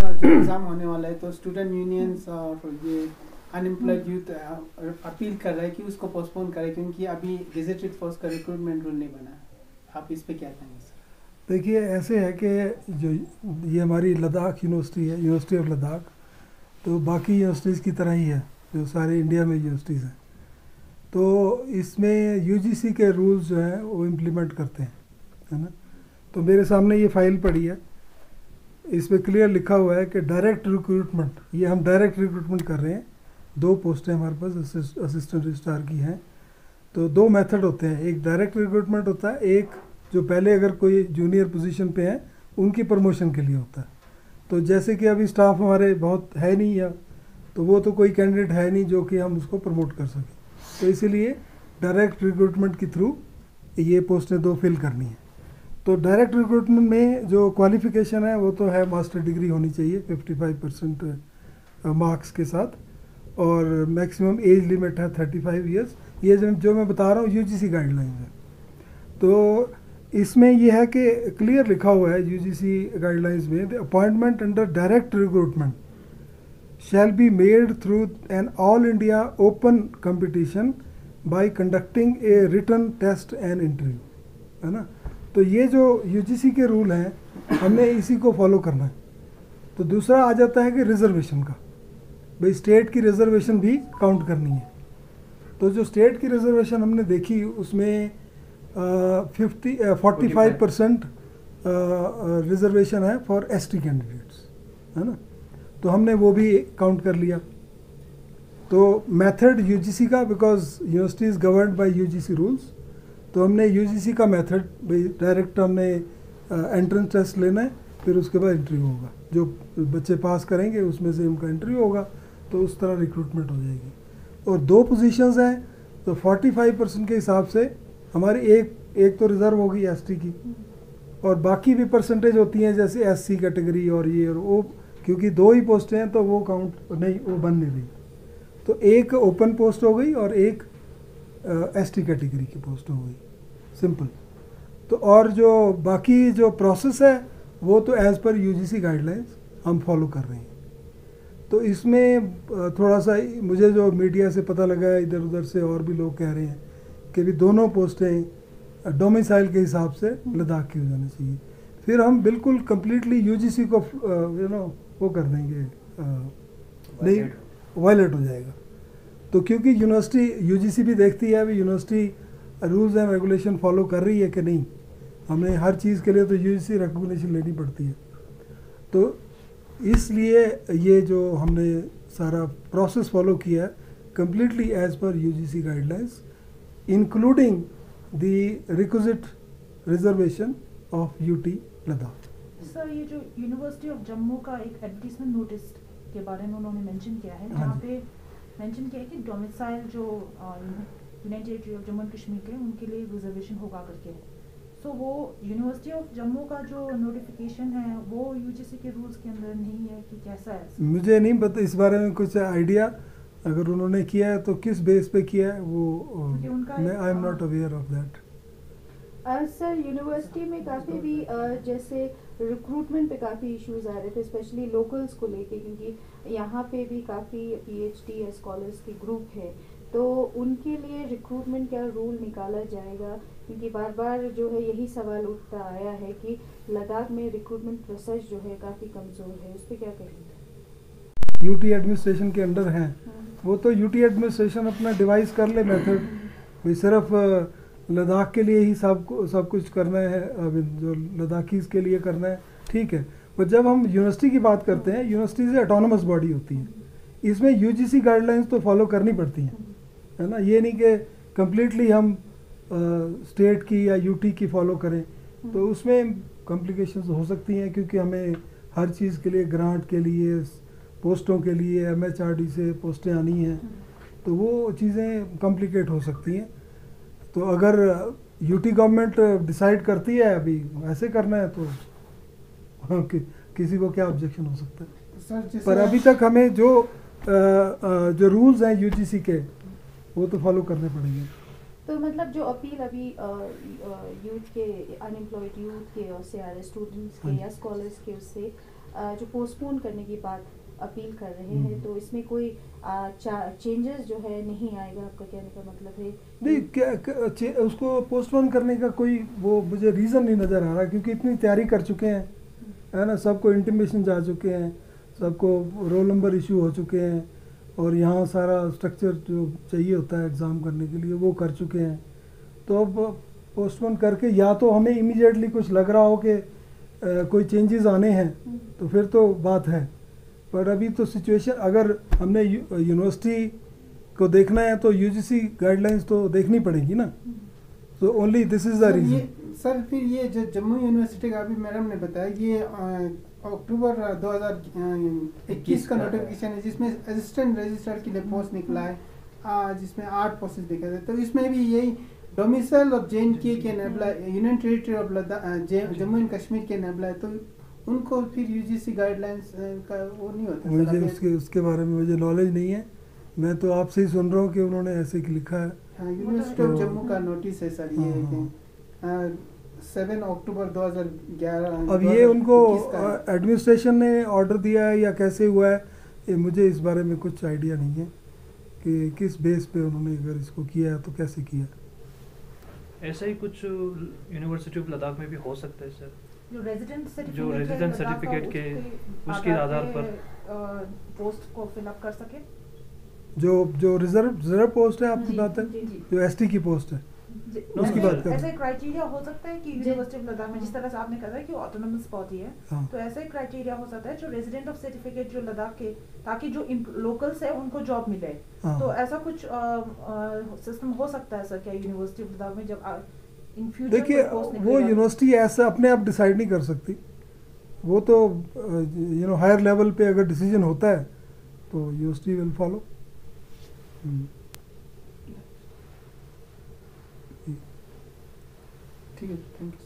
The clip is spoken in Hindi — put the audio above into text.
जो एग्ज़ाम होने वाला है तो स्टूडेंट यूनियंस और ये अनएम्प्लॉयड यूथ अपील कर रहा है कि उसको पोस्टपोन करें क्योंकि अभी गेजेटेड फोर्स का रिक्रूटमेंट रूल नहीं बना है। आप इस पे क्या कहेंगे सर? देखिए ऐसे है कि जो ये हमारी लद्दाख यूनिवर्सिटी है, यूनिवर्सिटी ऑफ लद्दाख, तो बाकी यूनिवर्सिटीज़ की तरह ही है जो सारे इंडिया में यूनिवर्सिटीज़ हैं। तो इसमें यूजीसी के रूल्स जो हैं वो इम्प्लीमेंट करते हैं, है ना। तो मेरे सामने ये फाइल पड़ी है, इसमें क्लियर लिखा हुआ है कि डायरेक्ट रिक्रूटमेंट, ये हम डायरेक्ट रिक्रूटमेंट कर रहे हैं। 2 पोस्टें हमारे पास असिस्टेंट रजिस्ट्रार की हैं। तो 2 मेथड होते हैं, एक डायरेक्ट रिक्रूटमेंट होता है, एक जो पहले अगर कोई जूनियर पोजीशन पे हैं उनकी प्रमोशन के लिए होता है। तो जैसे कि अभी स्टाफ हमारे बहुत है नहीं है, तो वो तो कोई कैंडिडेट है नहीं जो कि हम उसको प्रमोट कर सकें, तो इसीलिए डायरेक्ट रिक्रूटमेंट के थ्रू ये पोस्टें 2 फिल करनी है। तो डायरेक्ट रिक्रूटमेंट में जो क्वालिफ़िकेशन है वो तो है मास्टर डिग्री होनी चाहिए 55% मार्क्स के साथ, और मैक्सिमम एज लिमिट है 35 ईयर्स। ये जो मैं बता रहा हूँ यूजीसी गाइडलाइन है। तो इसमें यह है कि क्लियर लिखा हुआ है यूजीसी गाइडलाइंस में, the appointment under direct recruitment shall be made through an all India open competition by conducting a written test and interview, है ना। तो ये जो यूजीसी के रूल हैं हमने इसी को फॉलो करना है। तो दूसरा आ जाता है कि रिजर्वेशन का, भाई स्टेट की रिजर्वेशन भी काउंट करनी है। तो जो स्टेट की रिजर्वेशन हमने देखी उसमें 45% रिजर्वेशन है फॉर एसटी कैंडिडेट्स, है ना। तो हमने वो भी काउंट कर लिया। तो मेथड यूजीसी का, because university is governed bye UGC rules, तो हमने यूजीसी का मेथड, भाई डायरेक्ट हमने एंट्रेंस टेस्ट लेना है, फिर उसके बाद इंटरव्यू होगा, जो बच्चे पास करेंगे उसमें से उनका इंटरव्यू होगा, तो उस तरह रिक्रूटमेंट हो जाएगी। और 2 पोजीशंस हैं, तो 45% के हिसाब से हमारी एक तो रिज़र्व होगी एसटी की, और बाकी भी परसेंटेज होती हैं जैसे एससी कैटेगरी और ये और वो, क्योंकि 2 ही पोस्टें हैं तो वो काउंट नहीं, वो बन नहीं रही। तो एक ओपन पोस्ट हो गई और एक एसटी कैटेगरी की पोस्ट हो गई, सिंपल। तो और जो बाकी जो प्रोसेस है वो तो एज़ पर यूजीसी गाइडलाइंस हम फॉलो कर रहे हैं। तो इसमें थोड़ा सा मुझे जो मीडिया से पता लगा है, इधर उधर से और भी लोग कह रहे हैं कि भी दोनों पोस्टें डोमिसाइल के हिसाब से लद्दाख की हो जानी चाहिए। फिर हम बिल्कुल कम्प्लीटली यूजीसी को वो कर देंगे, नहीं वायलेट हो जाएगा। तो क्योंकि यूनिवर्सिटी यूजीसी भी देखती है अभी university rules and regulation follow कर रही है कि नहीं, हमें हर चीज़ के लिए तो यूजीसी रिकॉग्निशन लेनी पड़ती है। तो इसलिए ये जो हमने सारा प्रोसेस फॉलो किया है कम्प्लीटली एज पर UGC guidelines, including the requisite reservation of UT Ladakh. Sir, ये जो यूनिवर्सिटी ऑफ जम्मू का एक एडवर्टीजमेंट नोटिस के बारे में उन्होंने मेंशन किया है, जहाँ पे मेंशन किया है कि डोमिसाइल जो United territory of Jammu and Kashmir के उनके लिए रिजर्वेशन होगा करके। सो वो यूनिवर्सिटी ऑफ जम्मू का जो नोटिफिकेशन है वो यूजीसी के रूल्स के अंदर नहीं है कि कैसा है? मुझे नहीं पता इस बारे में कुछ आइडिया, अगर उन्होंने किया है तो किस बेस पे किया है वो, I am not aware of that. Sir, university में काफ़ी भी जैसे रिक्रूटमेंट पे काफ़ी इश्यूज आ रहे थे, स्पेशली लोकल्स को लेके, क्योंकि यहाँ पे भी काफ़ी पीएचडी या स्कॉलर्स के ग्रुप है, तो उनके लिए रिक्रूटमेंट क्या रूल निकाला जाएगा? क्योंकि बार बार जो है यही सवाल उठता आया है कि लद्दाख में रिक्रूटमेंट प्रोसेस जो है काफ़ी कमज़ोर है, उस पर क्या कहेंगे? यूटी एडमिनिस्ट्रेशन के अंडर हैं, वो तो यूटी एडमिनिस्ट्रेशन अपना डिवाइस कर ले मेथड, भाई सिर्फ लद्दाख के लिए ही सब कुछ करना है, अभी जो लद्दाखीज़ के लिए करना है, ठीक है। पर जब हम यूनिवर्सिटी की बात करते हैं, यूनिवर्सिटी से ऑटोनमस बॉडी होती है, इसमें यूजीसी गाइडलाइंस तो फॉलो करनी पड़ती हैं, है ना। ये नहीं कि कम्प्लीटली हम स्टेट की या यूटी की फॉलो करें, तो उसमें कॉम्प्लिकेशंस हो सकती हैं, क्योंकि हमें हर चीज़ के लिए, ग्रांट के लिए, पोस्टों के लिए एमएचआरडी से पोस्टें आनी हैं, तो वो चीज़ें कॉम्प्लिकेट हो सकती हैं। तो अगर यूटी गवर्नमेंट डिसाइड करती है अभी ऐसे करना है तो किसी को क्या ऑब्जेक्शन हो सकता है। पर अभी तक हमें जो रूल्स हैं यूजीसी के वो तो फॉलो करने पड़ेंगे। तो मतलब जो अपील अभी यूथ के, अनएम्प्लॉयड यूथ के और से आ रहे स्टूडेंट्स के या स्कॉलर्स के, उससे जो पोस्टपोन करने की बात अपील कर रहे हैं, तो इसमें कोई चेंजेस जो है नहीं आएगा, आपका कहने का मतलब है? नहीं, उसको पोस्टपोन करने का कोई वो मुझे रीज़न नहीं नज़र आ रहा, क्योंकि इतनी तैयारी कर चुके हैं, है ना, सबको इंटीमेशन जा चुके हैं, सबको रोल नंबर इशू हो चुके हैं, और यहाँ सारा स्ट्रक्चर जो चाहिए होता है एग्ज़ाम करने के लिए वो कर चुके हैं। तो अब पोस्टपोन करके, या तो हमें इमीडिएटली कुछ लग रहा हो कि कोई चेंजेस आने हैं तो फिर तो बात है, पर अभी तो सिचुएशन, अगर हमने यूनिवर्सिटी को देखना है तो यूजीसी गाइडलाइंस तो देखनी पड़ेगी ना, तो only this is the reason. Sir फिर ये जो जम्मू यूनिवर्सिटी का अभी मैडम ने बताया, ये अक्टूबर 2021 का नोटिफिकेशन है जिसमें असिस्टेंट रजिस्ट्रार के लिए पोस्ट निकला है, जिसमें 8 पोस्ट दिखा जाए, तो इसमें भी यही डोमिसाइल ऑफ JNK के nebula, union territory of Jammu and Kashmir के नेबला है, तो उनको फिर यूजीसी गाइडलाइंस का वो नहीं होता? मुझे उसके बारे में मुझे नॉलेज नहीं है, मैं तो आपसे ही सुन रहा हूँ कि उन्होंने ऐसे लिखा है। हाँ, यूनिवर्सिटी ऑफ जम्मू का नोटिस है सर, ये 7 अक्टूबर 2011। अब ये उनको एडमिनिस्ट्रेशन ने ऑर्डर दिया है या कैसे हुआ है, ये मुझे इस बारे में कुछ आइडिया नहीं है कि किस बेस पे उन्होंने अगर इसको किया है तो कैसे किया। ऐसा ही कुछ यूनिवर्सिटी ऑफ लद्दाख में भी हो सकता है सर, जो रेजिडेंट सर्टिफिकेट के उसके आधार पर पोस्ट को फिल अप कर सके। जो रिजर्व पोस्ट है आपकी बात है, जो एसटी की पोस्ट है उसकी बात कर। ऐसा क्राइटेरिया हो सकता है कि यूनिवर्सिटी ऑफ लद्दाख में जिस तरह से आपने कहा कि ऑटोनोमस बॉडी है, हाँ। तो ऐसा क्राइटेरिया हो सकता है जो रेजिडेंट ऑफ सर्टिफिकेट जो लद्दाख के, ताकि जो लोकल्स है उनको जॉब मिले, हाँ। तो ऐसा कुछ सिस्टम हो सकता है सर क्या यूनिवर्सिटी ऑफ लद्दाख में, जब इन फ्यूचर? देखिए, वो यूनिवर्सिटी ऐसा अपने आप डिसाइड नहीं कर सकती, वो तो हायर लेवल पे अगर डिसीजन होता है तो यूनिवर्सिटी विल फॉलो। ठीक है, थैंक यू।